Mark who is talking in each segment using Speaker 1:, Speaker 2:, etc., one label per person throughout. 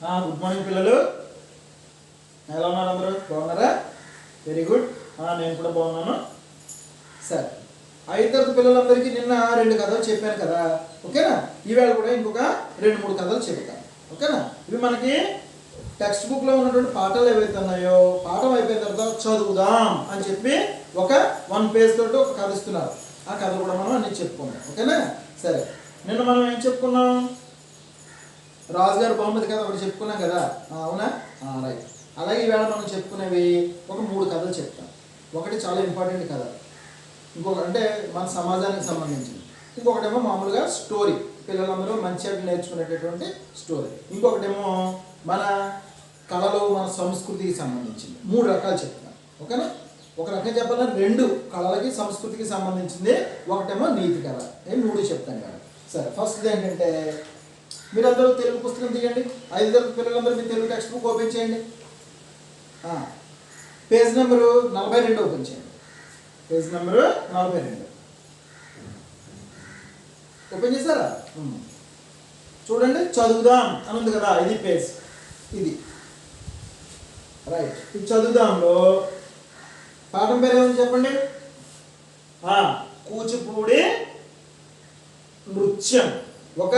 Speaker 1: Good morning పిల్లలు, ఎలా ఉన్నారు? అందరూ బాగున్నారా? Very good. నేను కూడా బాగున్నాను. సరే, 5వ తరగతి పిల్లలందరికీ నిన్న 2 కథలు చెప్పాను కదా, ఓకేనా? ఈవేళ కూడా ఇంకొక 2-3 కథలు చెప్తాను, ఓకేనా? ఇవి మనకి టెక్స్ట్ బుక్లో ఉన్నటువంటి పాఠాలు ఏవైతే ఉన్నాయో, పాఠం అయిపోయిన తర్వాత చదువుదాం అని చెప్పి ఒక 1 పేజ్ తోటి ఒక కథ ఇస్తున్నారు. ఆ కథ కూడా మనం అన్ని చెప్పుకున్నాం, ఓకేనా? సరే, నిన్న మనం ఏం చెప్పుకున్నాం? రాజుగారు బహుమతి కథ ఒకటి చెప్పుకున్నాం కదా, అవునా? రైట్. అలాగే ఈవేళ మనం చెప్పుకునేవి ఒక 3 కథలు చెప్తాం. ఒకటి చాలా ఇంపార్టెంట్ కథ, ఇంకొక అంటే మన సమాజానికి సంబంధించింది, ఇంకొకటేమో మామూలుగా స్టోరీ, పిల్లలందరూ మంచిగా నేర్చుకునేటటువంటి స్టోరీ, ఇంకొకటేమో మన కళలు మన సంస్కృతికి సంబంధించింది. 3 రకాలు చెప్తాను, ఓకేనా? ఒక రకం చెప్పాలంటే 2 కళలకి సంస్కృతికి సంబంధించింది, ఒకటేమో నీతి కథ. 3 చెప్తాను కదా. సరే, ఫస్ట్ ఏంటంటే మీరందరూ తెలుగు పుస్తకం తీయండి. 5వ తరగతి పిల్లలందరూ మీ తెలుగు టెక్స్ట్ బుక్ ఓపెన్ చేయండి. పేజ్ నెంబరు 42 ఓపెన్ చేయండి. పేజ్ నెంబరు 42 ఓపెన్ చేశారా? చూడండి, చదువుదాం అని ఉంది కదా, ఇది పేజ్, ఇది రైట్. ఇది చదువుదాంలో పాఠం పేరు ఏమని చెప్పండి? కూచిపూడి నృత్యం ఒక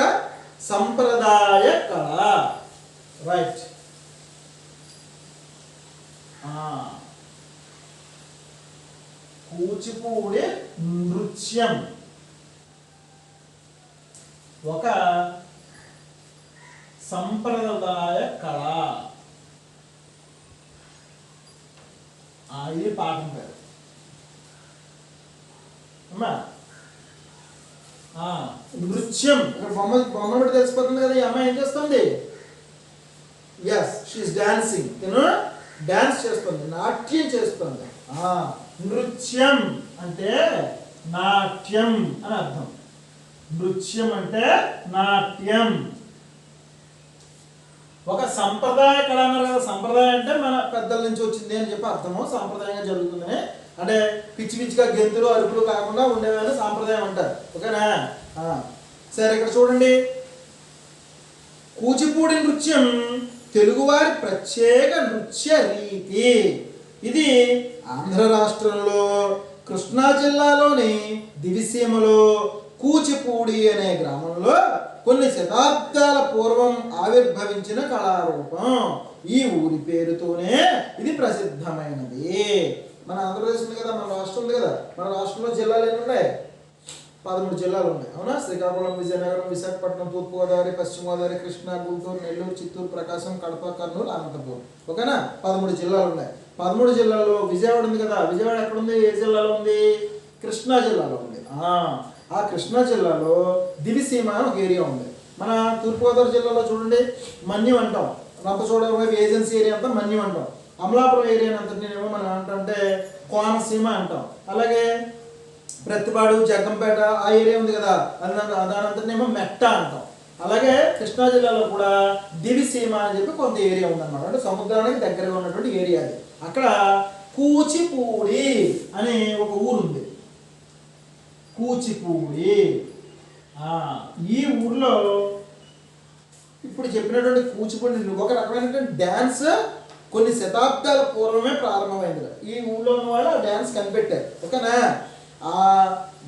Speaker 1: సంప్రదాయ కళ. రైట్. కూచిపూడి నృత్యం ఒక సంప్రదాయ కళ. ఇది పాఠం పేరు అమ్మా. నృత్యం బొమ్మ పెట్టి తెలిసిపోతుంది కదా, ఈ అమ్మాయి ఏం చేస్తుంది? Yes, she is dancing. నేను డాన్స్ చేస్తుంది, నాట్యం చేస్తుంది. నృత్యం అంటే నాట్యం అని అర్థం. నృత్యం అంటే నాట్యం, ఒక సంప్రదాయ కళ అన్నారు కదా. సంప్రదాయం అంటే మన పెద్దల నుంచి వచ్చింది అని చెప్పి అర్థము. సాంప్రదాయంగా జరుగుతుందని అంటే పిచ్చి పిచ్చిగా గెంతులు అరుపులు కాకుండా ఉండేవని సాంప్రదాయం అంటారు, ఓకేనా? సరే, ఇక్కడ చూడండి, కూచిపూడి నృత్యం తెలుగువారి ప్రత్యేక నృత్య రీతి. ఇది ఆంధ్ర రాష్ట్రంలో కృష్ణా జిల్లాలోని దివిసీమలో కూచిపూడి అనే గ్రామంలో కొన్ని శతాబ్దాల పూర్వం ఆవిర్భవించిన కళారూపం. ఈ ఊరి పేరుతోనే ఇది ప్రసిద్ధమైనది. మన ఆంధ్రప్రదేశ్ ఉంది కదా, మన రాష్ట్రం ఉంది కదా, మన రాష్ట్రంలో జిల్లాలు ఎన్ని ఉన్నాయి? 13 జిల్లాలు ఉన్నాయి, అవునా? శ్రీకాకుళం, విజయనగరం, విశాఖపట్నం, తూర్పుగోదావరి, పశ్చిమ గోదావరి, కృష్ణా, గుంటూరు, నెల్లూరు, చిత్తూరు, ప్రకాశం, కడప, కర్నూలు, అనంతపురం, ఓకేనా? 13 జిల్లాలు ఉన్నాయి. 13 జిల్లాల్లో విజయవాడ ఉంది కదా, విజయవాడ ఎక్కడుంది? ఏ జిల్లాలో ఉంది? కృష్ణా జిల్లాలో ఉంది. ఆ కృష్ణా జిల్లాలో దివిసీమ అని ఒక ఏరియా ఉంది. మన తూర్పుగోదావరి జిల్లాలో చూడండి, మన్యం అంటాం. రంపచోడవరం వైపు ఏజెన్సీ ఏరియా అంతా మన్యం అంటాం. అమలాపురం ఏరియా అంతటినేమో మనం అంటే కోనసీమ అంటాం. అలాగే ప్రతిపాడు, జగ్గంపేట ఆ ఏరియా ఉంది కదా, దానంతటినేమో మెట్ట అంటాం. అలాగే కృష్ణా జిల్లాలో కూడా దివిసీమ అని చెప్పి కొంత ఏరియా ఉందన్నమాట, అంటే సముద్రానికి దగ్గరగా ఉన్నటువంటి ఏరియా అది. అక్కడ కూచిపూడి అని ఒక ఊరు ఉంది. కూచిపూడి, ఈ ఊర్లో ఇప్పుడు చెప్పినటువంటి కూచిపూడి ఒక రకమైనటువంటి డ్యాన్స్ కొన్ని శతాబ్దాల పూర్వమే ప్రారంభమైంది. ఈ ఊళ్ళో ఉన్న వాళ్ళు ఆ డ్యాన్స్ కనిపెట్టారు, ఓకేనా?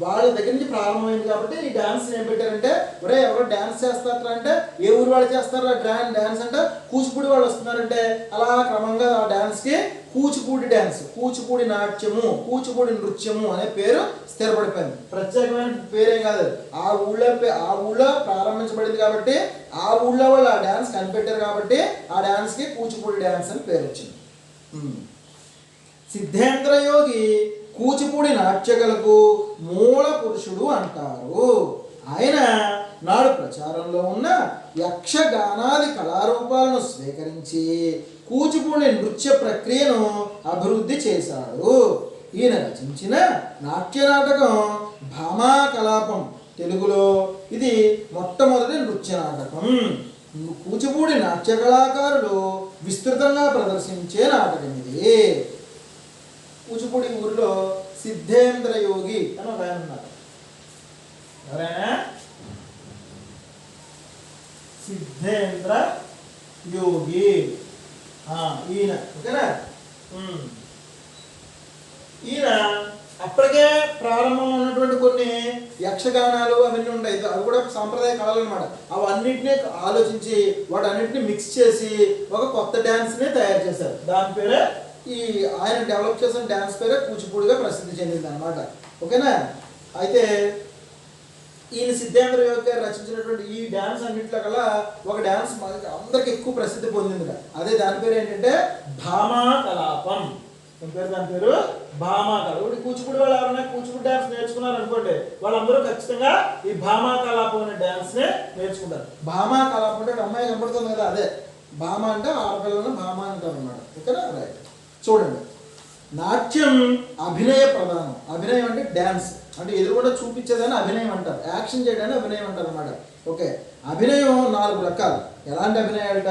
Speaker 1: వాళ్ళ దగ్గర నుంచి ప్రారంభమైంది కాబట్టి ఈ డ్యాన్స్ ఏం పెట్టారంటే, ఒరే ఎవరో డ్యాన్స్ చేస్తారా అంటే, ఏ ఊరు వాళ్ళు చేస్తారా డ్యాన్స్ అంటే కూచిపూడి వాళ్ళు వస్తున్నారంటే, అలా క్రమంగా ఆ డ్యాన్స్కి కూచిపూడి డ్యాన్స్, కూచిపూడి నాట్యము, కూచిపూడి నృత్యము అనే పేరు స్థిరపడిపోయింది. ప్రత్యేకమైన పేరేం కాదు, ఆ ఊళ్ళో ప్రారంభించబడింది కాబట్టి, ఆ ఊళ్ళో వాళ్ళు ఆ డ్యాన్స్ కనిపెట్టారు కాబట్టి ఆ డ్యాన్స్కి కూచిపూడి డ్యాన్స్ అని పేరు వచ్చింది. సిద్ధేంద్ర యోగి కూచిపూడి నాట్యకళకు మూల పురుషుడు అంటారు. ఆయన నాడు ప్రచారంలో ఉన్న యక్షగానాది కళారూపాలను స్వీకరించి కూచిపూడి నృత్య ప్రక్రియను అభివృద్ధి చేశాడు. ఈయన రచించిన నాట్య నాటకం భామా కలాపం తెలుగులో ఇది మొట్టమొదటి నృత్య నాటకం. కూచిపూడి నాట్య కళాకారులు విస్తృతంగా ప్రదర్శించే నాటకం ఇది. కూచిపూడి ఊరిలో సిద్ధేంద్ర యోగి అని ఒక ఆయన ఉన్నారు. ఎవరైనా? సిద్ధేంద్ర యోగి ఈయన ఓకేనా. ఈయన అప్పటికే ప్రారంభంలో ఉన్నటువంటి కొన్ని యక్షగానాలు అవన్నీ ఉంటాయి, అవి కూడా సాంప్రదాయ కళలు అనమాట. అవన్నింటినీ ఆలోచించి వాటన్నిటిని మిక్స్ చేసి ఒక కొత్త డ్యాన్స్ని తయారు చేశారు. దాని పేరే ఈ ఆయన డెవలప్ చేసిన డ్యాన్స్ పేరే కూచిపూడిగా ప్రసిద్ధి చెందింది అనమాట. ఓకేనా. అయితే ఈయన సిద్ధేంద్ర యోగి గారు రచించినటువంటి ఈ డ్యాన్స్ అన్నింటిలో కల్లా ఒక డ్యాన్స్ అందరికి ఎక్కువ ప్రసిద్ధి పొందింది. అదే దాని పేరు ఏంటంటే భామా కలాపం. దాని పేరు భామా కళ. ఇప్పుడు కూచిపూడి వాళ్ళు ఎవరైనా కూచిపూడి డ్యాన్స్ నేర్చుకున్నారు అనుకోండి, వాళ్ళందరూ ఖచ్చితంగా ఈ భామా కలాపం అనే డ్యాన్స్ నే నేర్చుకుంటారు. భామా కలాపం అంటే అమ్మాయి కనపడుతుంది కదా, అదే భామ అంటే ఆడపిల్లలను భామ అంటారు అనమాట. ఓకేనా. రైట్. చూడండి, నాట్యం అభినయ ప్రధానం. అభినయం అంటే డ్యాన్స్ అంటే ఎదురుకుండా చూపించేదాన్ని అభినయం అంటారు, యాక్షన్ చేయడాన్ని అభినయం అంటారు అనమాట. ఓకే. అభినయం 4 రకాలు. ఎలాంటి అభినయాలట?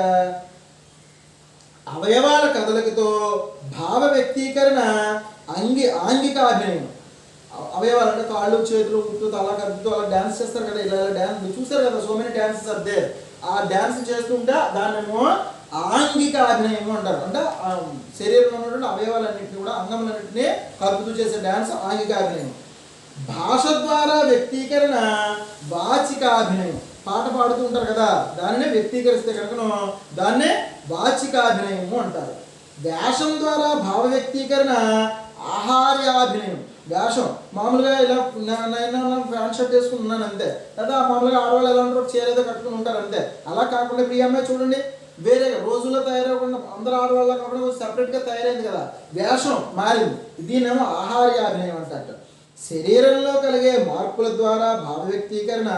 Speaker 1: అవయవాల కదలికతో భావ వ్యక్తీకరణ, ఆంగిక అభినయం. అవయవాలు అంటే కాళ్ళు చేతులు ఉట్టు తల కదుపుతూ అలా డ్యాన్స్ చేస్తారు కదా, ఇలా డ్యాన్స్ చూస్తారు కదా, so many dances are there. ఆ డ్యాన్స్ చేస్తుంటే దాన్నేమో ఆంగిక అభినయము అంటారు. అంటే శరీరంలో ఉన్నటువంటి అవయవాలన్నింటినీ కూడా అంగములన్నింటినీ కలుపుతూ చేసే డ్యాన్స్ ఆంగిక అభినయం. భాష ద్వారా వ్యక్తీకరణ వాచిక అభినయం. పాట పాడుతూ ఉంటారు కదా, దానినే వ్యక్తీకరిస్తే కనుక దాన్నే వాచికాభినయము అంటారు. వేషం ద్వారా భావ వ్యక్తీకరణ ఆహార్యాభినయం. వేషం మామూలుగా ఇలా ప్యాంట్ షర్ట్ వేసుకుని అంతే, లేదా మామూలుగా ఆడవాళ్ళు ఎలా ఉంటారు, చీర ఏదో కట్టుకుని ఉంటారు అంతే. అలా కాకుండా ఇప్పుడు ఈ అమ్మాయి చూడండి, వేరేగా రోజుల్లో తయారవకుండా అందరూ ఆడవాళ్ళ కాకుండా సపరేట్గా తయారైంది కదా, వేషం మారింది. దీన్నేమో ఆహార్యాభినయం అంటారు. శరీరంలో కలిగే మార్పుల ద్వారా భావ వ్యక్తీకరణ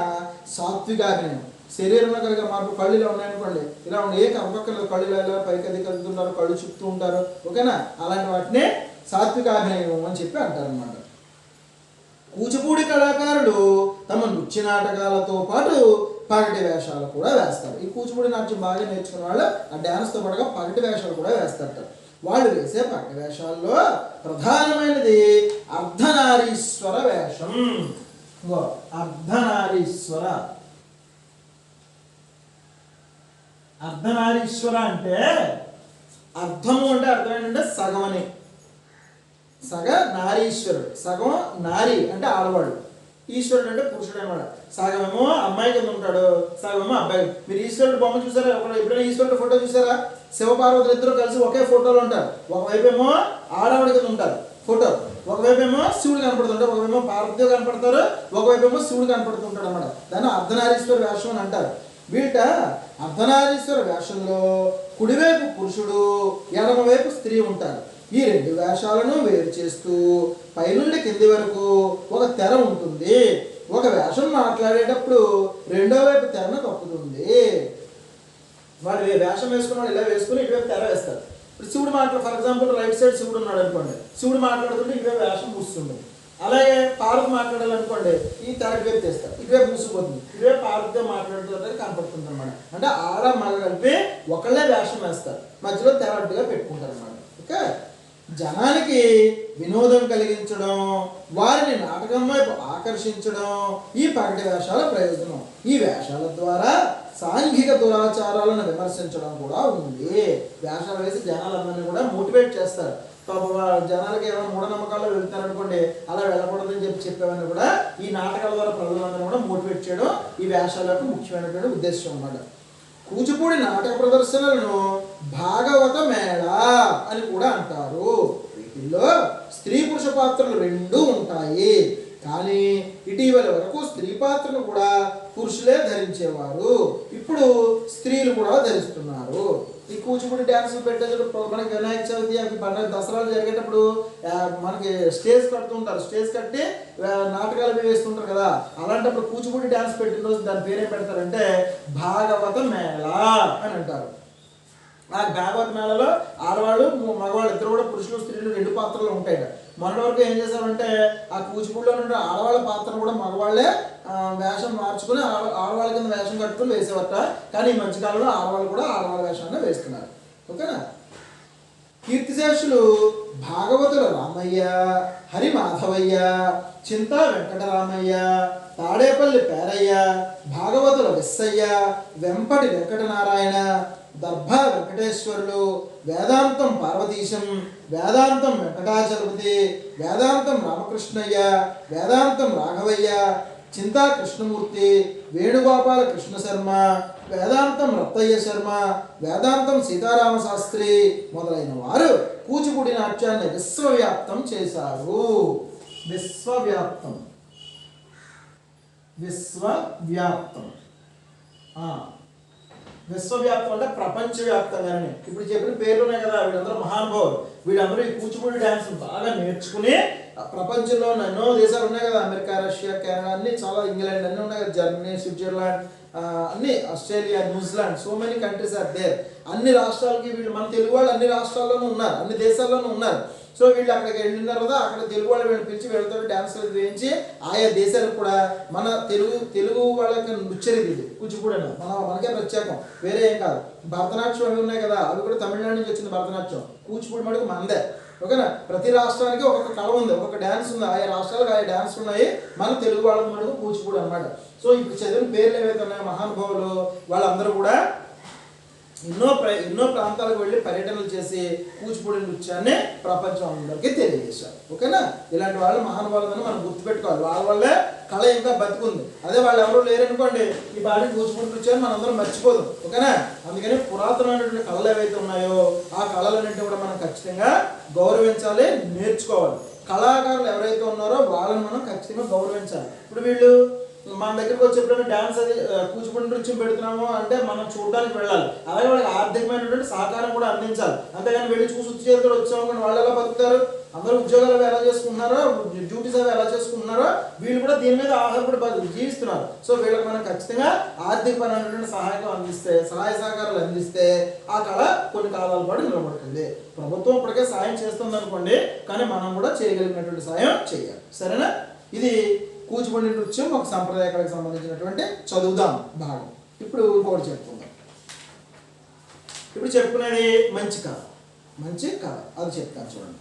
Speaker 1: సాత్వికాభినయం. శరీరంలో కలిగే మార్పు, కళ్ళు ఇలా ఉన్నాయనుకోండి, ఇలా ఉండి ఏ కనపక్కర్లేదు, కళ్ళు ఇలా పైకి అది కలుగుతుంటారు, కళ్ళు చుట్టూ ఉంటారు. ఓకేనా. అలాంటి వాటినే సాత్వికాభినయం అని చెప్పి అంటారు అన్నమాట. కూచిపూడి కళాకారులు తమ నృత్య నాటకాలతో పాటు పగటి వేషాలు కూడా వేస్తారు. ఈ కూచిపూడి నాట్యం బాగా నేర్చుకున్న వాళ్ళు ఆ డ్యాన్స్తో పాటుగా పగటి వేషాలు కూడా వేస్తారట. వాళ్ళు వేసే పగటి వేషాల్లో ప్రధానమైనది అర్ధనారీశ్వర వేషం. అర్ధనారీశ్వర. అర్ధనారీశ్వర అంటే అర్ధము అంటే అర్థం ఏంటంటే సగం అని. సగ నారీశ్వరుడు, సగం నారి అంటే ఆడవాడు, ఈశ్వరుడు అంటే పురుషుడు అనమాట. సగమేమో అమ్మాయి కింద ఉంటాడు, సగమేమో అబ్బాయి. మీరు ఈశ్వరుడు బొమ్మ చూసారా? ఎప్పుడైనా ఈశ్వరుడు ఫోటో చూసారా? శివపార్వతులు ఇద్దరు కలిసి ఒకే ఫోటోలో ఉంటారు. ఒకవైపు ఏమో ఆడవాడి కింద ఉంటారు ఫోటో, ఒకవైపు ఏమో శివుడు కనపడుతుంటారు, ఒకవైపు పార్వతీదేవి కనపడతారు, ఒకవైపు ఏమో శివుడు కనపడుతుంటాడు అనమాట. దాన్ని అర్ధనారీశ్వర వేషం అని అంటారు. వీట అర్ధనారీశ్వర వేషంలో కుడివైపు పురుషుడు, ఎడమవైపు స్త్రీ ఉంటారు. ఈ 2 వేషాలను వేరు చేస్తూ పైనుండి కింది వరకు ఒక తెర ఉంటుంది. ఒక వేషం మాట్లాడేటప్పుడు రెండో వైపు తెరను కప్పుతుంది. వాడు వేషం వేసుకున్నాడు, ఇలా వేసుకుని ఇటువైపు తెర వేస్తారు. ఇప్పుడు శివుడు ఫర్ ఎగ్జాంపుల్ రైట్ సైడ్ శివుడు ఉన్నాడు అనుకోండి, శివుడు మాట్లాడుతుంటే ఇటువైపు వేషం మూస్తుంది. అలాగే పార్వతి మాట్లాడాలనుకోండి, ఈ తెర ఇటువైపు తెస్తారు, ఇటువైపు మూసిపోతుంది, ఇటువైపు పార్వతితో మాట్లాడుతుంటే కనపడుతుంది అనమాట. అంటే ఆడ మగ కలిపి ఒకళ్ళే వేషం వేస్తారు, మధ్యలో తెర అడ్డుగా పెట్టుకుంటారు అనమాట. ఓకే. జనానికి వినోదం కలిగించడం, వారిని నాటకం వైపు ఆకర్షించడం ఈ పగటి వేషాల ప్రయోజనం. ఈ వేషాల ద్వారా సాంఘిక దురాచారాలను విమర్శించడం కూడా ఉంది. వేషాలు వేసి జనాలందరినీ కూడా మోటివేట్ చేస్తారు. జనాలకి ఏమైనా మూఢనమ్మకాల్లో వెళ్తారనుకోండి, అలా వెళ్ళకూడదని చెప్పేవన్నీ కూడా ఈ నాటకాల ద్వారా ప్రజలందరినీ కూడా మోటివేట్ చేయడం ఈ వేషాల యొక్క ముఖ్యమైనటువంటి ఉద్దేశం అన్నమాట. కూచిపూడి నాటక ప్రదర్శనలను భాగవత మేళ అని కూడా అంటారు. వీటిల్లో స్త్రీ పురుష పాత్రలు 2 ఉంటాయి. కానీ ఇటీవల వరకు స్త్రీ పాత్రను కూడా పురుషులే ధరించేవారు, ఇప్పుడు స్త్రీలు కూడా ధరిస్తున్నారు. ఈ కూచిపూడి డ్యాన్సులు పెట్టేటప్పుడు మనకి వినాయక చవితి అవి పండుగ దసరాలు జరిగేటప్పుడు మనకి స్టేజ్ కడుతుంటారు, స్టేజ్ కట్టి నాటకాలు వేస్తుంటారు కదా. అలాంటప్పుడు కూచిపూడి డ్యాన్స్ పెట్టిన రోజు దాని పేరేం పెడతారంటే భాగవత మేళ అని అంటారు. ఆ భాగవత మేళలో ఆడవాళ్ళు మగవాళ్ళు ఇద్దరు కూడా పురుషులు స్త్రీలు 2 పాత్రలు ఉంటాయి. మొన్నటి వరకు ఏం చేశారంటే ఆ కూచిపూడిలో నుండి ఆడవాళ్ళ పాత్రను కూడా మగవాళ్ళే వేషం మార్చుకుని ఆడవాళ్ళ కింద వేషం కట్టుకుని వేసేవట. కానీ ఈ మధ్యకాలంలో ఆడవాళ్ళు కూడా ఆడవాళ్ళ వేషాన్ని వేస్తున్నారు. ఓకేనా. కీర్తిశేషులు భాగవతుల రామయ్య, హరిమాధవయ్య, చింతా వెంకటరామయ్య, తాడేపల్లి పేరయ్య, భాగవతుల విస్సయ్య, వెంపటి వెంకటనారాయణ, దర్భా వెంకటేశ్వరులు, వేదాంతం పార్వతీశం, వేదాంతం వెంకటాచలపతి, వేదాంతం రామకృష్ణయ్య, వేదాంతం రాఘవయ్య, చింతా కృష్ణమూర్తి, వేణుగోపాల కృష్ణ శర్మ, వేదాంతం రత్తయ్య శర్మ, వేదాంతం సీతారామ శాస్త్రి మొదలైన వారు కూచిపూడి నాట్యాన్ని విశ్వవ్యాప్తం చేశారు. విశ్వవ్యాప్తం విశ్వవ్యాప్తం విశ్వవ్యాప్తం అంటే ప్రపంచవ్యాప్తంగానే. ఇప్పుడు చెప్పిన పేర్లు ఉన్నాయి కదా, వీళ్ళందరూ మహానుభావులు. వీళ్ళందరూ ఈ కూచిపూడి డ్యాన్స్ బాగా నేర్చుకుని ప్రపంచంలో ఎన్నో దేశాలు ఉన్నాయి కదా, అమెరికా, రష్యా, కెనడా అన్ని, చాలా ఇంగ్లాండ్ అన్నీ ఉన్నాయి కదా, జర్మనీ, స్విట్జర్లాండ్ అన్ని, Australia, New Zealand, so many countries are there. అన్ని రాష్ట్రాలకి వీళ్ళు, మన తెలుగు వాళ్ళు అన్ని రాష్ట్రాల్లోనూ ఉన్నారు, అన్ని దేశాల్లోనూ ఉన్నారు. సో వీళ్ళు అక్కడికి వెళ్ళిన తర్వాత అక్కడ తెలుగు వాళ్ళు వీళ్ళు పిలిచి వీళ్ళతో డ్యాన్సులు వేయించి ఆయా దేశాలకు కూడా మన తెలుగు వాళ్ళకి నృత్యరీతి ఇది కూచిపూడి అన్న మనకే ప్రత్యేకం, వేరే ఏం కాదు. భరతనాట్యం అవి ఉన్నాయి కదా, అవి కూడా తమిళనాడు నుంచి వచ్చింది భరతనాట్యం. కూచిపూడి మటుకు మనదే. ఓకేనా? ప్రతి రాష్ట్రానికి ఒక్కొక్క కళ ఉంది, ఒక్కొక్క డ్యాన్స్ ఉంది, ఆయా రాష్ట్రాలకు ఆయా డ్యాన్స్ ఉన్నాయి. మన తెలుగు వాళ్ళ మటుకు కూచిపూడి అనమాట. సో ఇప్పుడు చదివిన పేర్లు ఏవైతే ఉన్నాయో మహానుభావులు, వాళ్ళందరూ కూడా ఎన్నో ప్రాంతాలకు వెళ్ళి పర్యటనలు చేసి కూచిపూడి నృత్యాన్ని ప్రపంచం అందరికీ తెలియజేశారు. ఓకేనా? ఇలాంటి వాళ్ళు మహానుభావులని మనం గుర్తుపెట్టుకోవాలి. వాళ్ళ వల్లే కళ ఇంకా బతుకుంది. అదే వాళ్ళు ఎవరు లేరనుకోండి, ఈ బాడీ కూచిపూడి నృత్యాన్ని మనందరం మర్చిపోదాం. ఓకేనా? అందుకని పురాతనమైనటువంటి కళలు ఏవైతే ఉన్నాయో ఆ కళలన్నింటినీ కూడా మనం ఖచ్చితంగా గౌరవించాలి, నేర్చుకోవాలి. కళాకారులు ఎవరైతే ఉన్నారో వాళ్ళని మనం ఖచ్చితంగా గౌరవించాలి. ఇప్పుడు వీళ్ళు మన దగ్గరికి వచ్చి ఎప్పుడైనా డ్యాన్స్ అది కూచిపూడి నృత్యం పెడుతున్నాము అంటే మనం చూడడానికి వెళ్ళాలి. అలాగే వాళ్ళకి ఆర్థికమైనటువంటి సహకారం కూడా అందించాలి. అంతేగాని వెళ్ళి చూసి ఉద్యోగాలతో వచ్చాము వాళ్ళు ఎలా బతుకుతారు? అందరూ ఉద్యోగాలు అవి ఎలా చేసుకుంటున్నారో, డ్యూటీస్ అవి ఎలా చేసుకుంటున్నారో, వీళ్ళు కూడా దీని మీద ఆధారపడి జీవిస్తున్నారు. సో వీళ్ళకి మనం ఖచ్చితంగా ఆర్థికపరమైనటువంటి సహాయ సహకారాలు అందిస్తే ఆ కళ కొన్ని కాలాల పాటు నిలబడుతుంది. ప్రభుత్వం ఇప్పటికే సాయం చేస్తుంది అనుకోండి, కానీ మనం కూడా చేయగలిగినటువంటి సాయం చేయాలి. సరేనా? ఇది కూచిపూడి నృత్యం ఒక సంప్రదాయ కళకు సంబంధించినటువంటి చదువుదాం భాగం. ఇప్పుడు ఇంకోటి చెప్పుకుందాం. ఇప్పుడు చెప్పుకునేది మంచి కళ. మంచి కళ అది చెప్తాను చూడండి.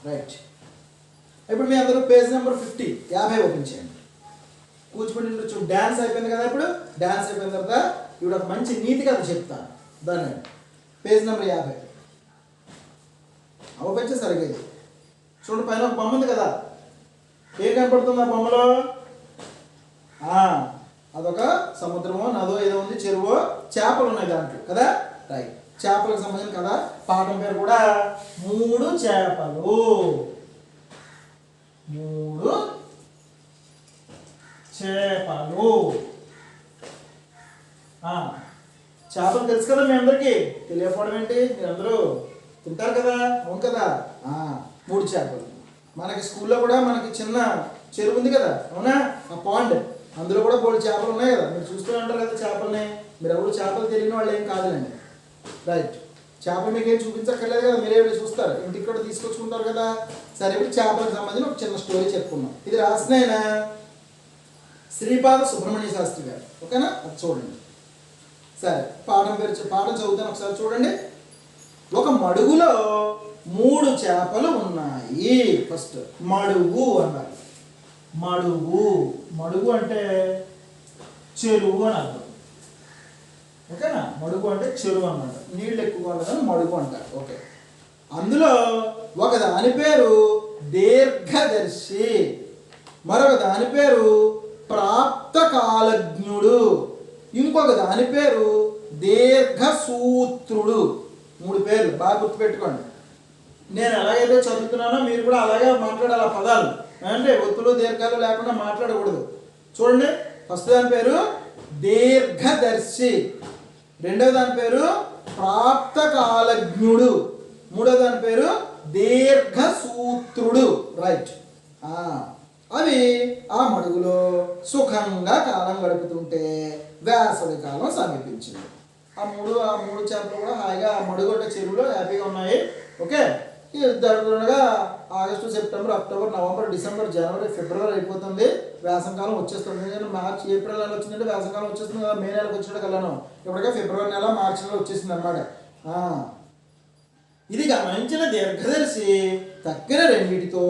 Speaker 1: రైట్. ఇప్పుడు మీ అందరూ పేజ్ నెంబర్ 50 ఓపెన్ చేయండి. కూచిపూడి నృత్యం డ్యాన్స్ అయిపోయింది కదా. ఇప్పుడు డ్యాన్స్ అయిపోయిన తర్వాత ఇప్పుడు ఒక మంచి నీతి కథ చెప్తాను. దాన్ని పేజ్ నెంబర్ 50 ఓపెన్ చేసి సరిగ్గా చూడండి. పైన ఒక బొమ్మ ఉంది కదా, ఏం కనపడుతుంది ఆ బొమ్మలో? అదొక సముద్రమో నదో ఏదో ఉంది, చెరువో, చేపలు ఉన్నాయి దాంట్లో కదా. రైట్. చేపలకు సంబంధించిన కదా. పాఠం పేరు కూడా 3 చేపలు. 3 చేపలు. చేపలు తెలుసు కదా మీ అందరికీ? తెలియకపోవడం ఏంటి? మీరందరూ తింటారు కదా, అవును కదా. 3 చేపలు. మనకి స్కూల్లో కూడా మనకి చిన్న చెరువు ఉంది కదా, అవునా? ఆ పాండ్, అందులో కూడా 3 చేపలు ఉన్నాయి కదా. మీరు చూస్తూ ఉంటారు కదా చేపల్ని. మీరు ఎవరు చేపలు తెలియని వాళ్ళు ఏం కాదులేండి. రైట్. చేపలు మీకు ఏం చూపించక్కర్లేదు కదా, మీరే వెళ్ళి చూస్తారు, ఇంటికి కూడా తీసుకొచ్చుకుంటారు కదా. సరే, ఇప్పుడు చేపలకు సంబంధించిన ఒక చిన్న స్టోరీ చెప్పుకున్నాం. ఇది రాసిన ఆయన శ్రీపాద సుబ్రహ్మణ్య శాస్త్రి గారు. ఓకేనా? అది చూడండి. సరే, పాఠం చదువుతాను ఒకసారి చూడండి. ఒక మడుగులో 3 చేపలు ఉన్నాయి. ఫస్ట్ మడుగు అన్నారు. మడుగు అంటే చెరువు అని అర్థం. ఓకేనా? మడుగు అంటే చెరువు అన్నమాట. నీళ్ళు ఎక్కువగా ఉండదని మడుగు అంటారు. ఓకే. అందులో ఒక దాని పేరు దీర్ఘదర్శి, మరొక దాని పేరు ప్రాప్తకాలజ్ఞుడు, ఇంకొక దాని పేరు దీర్ఘసూత్రుడు. 3 పేర్లు బాగా గుర్తుపెట్టుకోండి. నేను ఎలాగైతే చదువుతున్నానో మీరు కూడా అలాగే మాట్లాడాలి. ఆ పదాలు అంటే ఒత్తులు దీర్ఘాలు లేకుండా మాట్లాడకూడదు. చూడండి. ఫస్ట్ దాని పేరు దీర్ఘదర్శి, రెండవ దాని పేరు ప్రాప్తకాలజ్ఞుడు, మూడవ దాని పేరు దీర్ఘసూత్రుడు. రైట్. అవి ఆ మడుగులో సుఖంగా కాలం గడుపుతుంటే వేసవి కాలం సమీపించింది. ఆ మూడు చేపలు కూడా హాయిగా ఆ మడుగు అంటే చెరువులో హ్యాపీగా ఉన్నాయి. ఓకే. జరుగుతుండగా August, September, October, November, December, జనవరి, ఫిబ్రవరి అయిపోతుంది, వేసంకాలం వచ్చేస్తుంది. ఎందుకంటే మార్చి, ఏప్రిల్ నెల వచ్చిందంటే వేసంకాలం వచ్చేస్తుంది కదా, మే నెలకు వచ్చినట్టు కల్లాను ఇప్పటికే ఫిబ్రవరి నెల, మార్చి నెల వచ్చేసింది అనమాట. ఇది గమనించిన దీర్ఘదర్శి తక్కిన రెండిటితో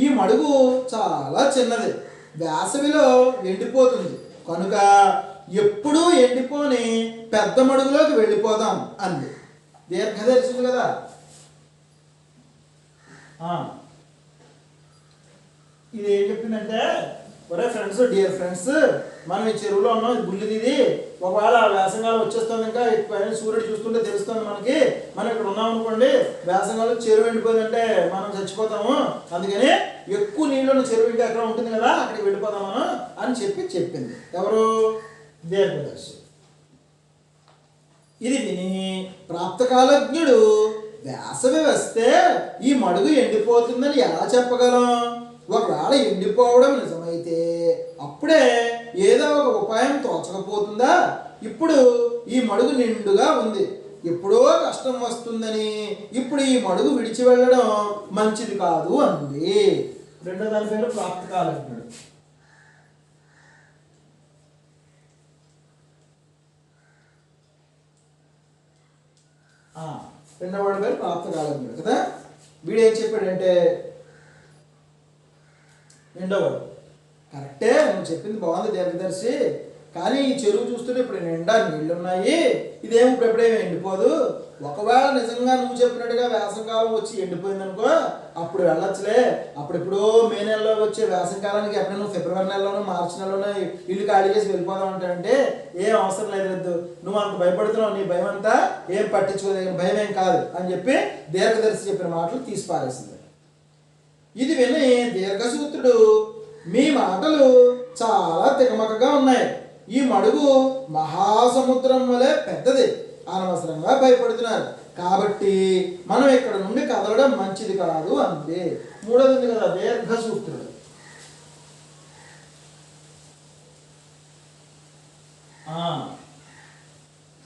Speaker 1: ఈ మడుగు చాలా చిన్నది, వేసవిలో ఎండిపోతుంది కనుక ఎప్పుడూ ఎండిపోని పెద్ద మడుగులోకి వెళ్ళిపోదాం అంది. దీర్ఘదర్శి కదా. ఇది ఏం చెప్పిందంటే, ఒరే ఫ్రెండ్స్, డియర్ ఫ్రెండ్స్, మనం ఈ చెరువులో ఉన్నాం, ఇది బుల్లిది, ఇది ఒకవేళ వేసంగాలం వచ్చేస్తుంది, ఇంకా పైన సూర్యుడు చూస్తుంటే తెలుస్తుంది మనకి, మనం ఇక్కడ ఉన్నాం అనుకోండి, వేసంగాలం చెరువు ఎండిపోయిందంటే మనం చచ్చిపోతాము, అందుకని ఎక్కువ నీళ్ళున్న చెరువు ఇంకా ఎక్కడ ఉంటుంది కదా, అక్కడికి వెళ్ళిపోదాం మనం అని చెప్పింది. ఎవరు? దీర్ఘదర్శి. ఇది విని ప్రాప్తకాలజ్ఞుడు, వేసవి వస్తే ఈ మడుగు ఎండిపోతుందని ఎలా చెప్పగలం? ఒకవేళ ఎండిపోవడం నిజమైతే అప్పుడే ఏదో ఒక ఉపాయం తోచకపోతుందా? ఇప్పుడు ఈ మడుగు నిండుగా ఉంది, ఎప్పుడో కష్టం వస్తుందని ఇప్పుడు ఈ మడుగు విడిచి వెళ్ళడం మంచిది కాదు అంది. రెండో దాని పేరు ప్రాప్తకాలజ్ఞుడు. రెండో వాడి పేరు ప్రాప్తకాలజ్ఞుడు కదా. వీడు ఏం చెప్పాడంటే, రెండోవాడు కరెక్టే, నువ్వు చెప్పింది బాగుంది దీర్ఘదర్శి, కానీ ఈ చెరువు చూస్తుంటే ఇప్పుడు నిండా నీళ్లున్నాయి, ఇదేమో ఇప్పుడెప్పుడేమీ ఎండిపోదు. ఒకవేళ నిజంగా నువ్వు చెప్పినట్టుగా వేసంకాలం వచ్చి ఎండిపోయిందనుకో, అప్పుడు వెళ్ళొచ్చులే, అప్పుడెప్పుడో మే నెలలో వచ్చే వేసంకాలానికి ఎప్పుడైనా నువ్వు ఫిబ్రవరి నెలలోనో మార్చి నెలలోనో ఇల్లు ఖాళీ చేసి వెళ్ళిపోదాం అంటే ఏం అవసరం లేదు, నువ్వు అంత భయపడుతున్నావు, నీ భయం అంతా ఏం పట్టించుకోదగిన భయం ఏం కాదు అని చెప్పి దీర్ఘదర్శి చెప్పిన మాటలు తీసి పారేసింది. ఇది విని దీర్ఘసూత్రుడు, మీ మాటలు చాలా తికమకగా ఉన్నాయి, ఈ మడుగు మహాసముద్రం వలె పెద్దది, అనవసరంగా భయపడుతున్నారు, కాబట్టి మనం ఇక్కడ నుండి కదలడం మంచిది కాదు అంది. మూడోది ఉంది కదా దీర్ఘసూత్రుడు.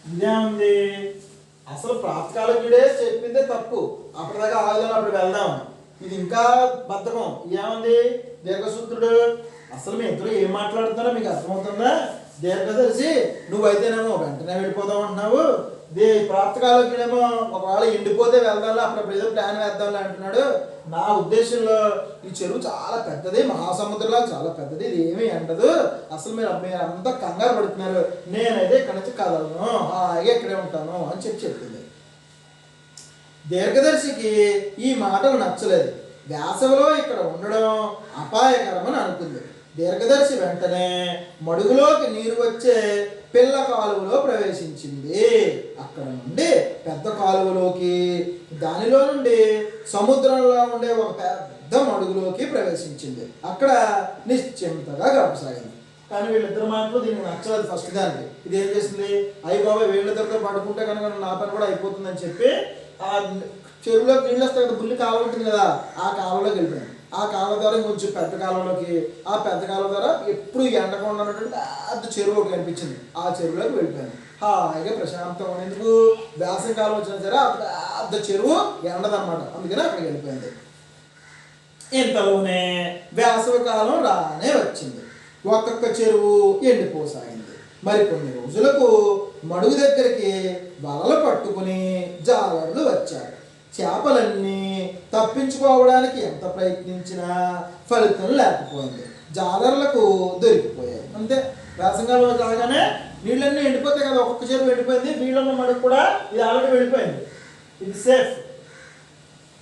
Speaker 1: ఇదే ఉంది, అసలు ప్రాప్తకాలజ్ఞుడే చెప్పిందే తప్పు, అప్పటిదాకా ఆగదాం, అప్పుడు వెళ్దాం, ఇది ఇంకా బద్ధకం. ఏముంది దీర్ఘసూత్రుడు, అసలు మీ ఇద్దరు ఏం మాట్లాడుతున్నారో మీకు అర్థమవుతుందా? దీర్ఘదర్శి నువ్వైతేనేమో వెంటనే వెళ్ళిపోదాం అంటున్నావు, ప్రాప్తకాలజ్ఞుడేమో ఒకవేళ ఎండిపోతే వెళ్దాంలే, అప్పుడు ఏదో ప్లాన్ వేద్దాంలే అంటున్నాడు. నా ఉద్దేశంలో ఈ చెరువు చాలా పెద్దది, మహాసముద్రంలో చాలా పెద్దది, ఇది ఏమీ ఎండదు, అసలు మీరు అంతా కంగారు పడుతున్నారు, నేనైతే ఇక్కడి నుంచి కదలను, హాయిగా ఇక్కడే ఉంటాను అని చెప్పింది. దీర్ఘదర్శికి ఈ మాటలు నచ్చలేదు, వేసవిలో ఇక్కడ ఉండడం అపాయకరమని అనుకుంది. దీర్ఘదర్శి వెంటనే మడుగులోకి నీరు వచ్చే పిల్ల కాలువలో ప్రవేశించింది. అక్కడ నుండి పెద్ద కాలువలోకి, దానిలో నుండి సముద్రంలో ఉండే ఒక పెద్ద మడుగులోకి ప్రవేశించింది. అక్కడ నిశ్చింతగా గడపసాగింది. కానీ వీళ్ళిద్దరు మాటలు దీనికి నచ్చలేదు. ఫస్ట్ దానికి ఇది ఏం చేసింది, అయ్యి బాబాయ్ వీళ్ళిద్దరితో పడుకుంటే కనుక నా పని కూడా అయిపోతుందని చెప్పి ఆ చెరువులోకి నీళ్ళు వస్తాయి కదా, బుల్లి కాలువ ఉంటుంది కదా, ఆ కాలువలోకి వెళ్ళిపోయింది. ఆ కాలువ ద్వారా కొంచెం పెద్ద కాలువలోకి, ఆ పెద్ద కాలువ ద్వారా ఎప్పుడు ఎండకుండా ఉన్నటువంటి పెద్ద చెరువు ఒకటి కనిపించింది, ఆ చెరువులోకి వెళ్ళిపోయింది. హాయిగా ప్రశాంతంగా ఉండేందుకు, వేసవికాలం వచ్చినా సరే ఆ పెద్ద చెరువు ఎండదన్నమాట, అందుకని అక్కడికి వెళ్ళిపోయింది. ఇంతలోనే వేసవి కాలం రానే వచ్చింది. ఒక్కొక్క చెరువు ఎండిపోసాగింది. మరికొన్ని రోజులకు మడుగు దగ్గరికి వలలు పట్టుకుని జాలర్లు వచ్చారు. చేపలన్నీ తప్పించుకోవడానికి ఎంత ప్రయత్నించినా ఫలితం లేకపోయింది. జాలర్లకు దొరికిపోయాయి. అంతే, వేసవికాలం రాగానే నీళ్ళన్నీ ఎండిపోతాయి కదా, ఒక్కొక్క చెరువు ఎండిపోయింది, వీళ్ళన్న మడుగు కూడా ఇది ఆల్రెడీ వెళ్ళిపోయింది, ఇది సేఫ్.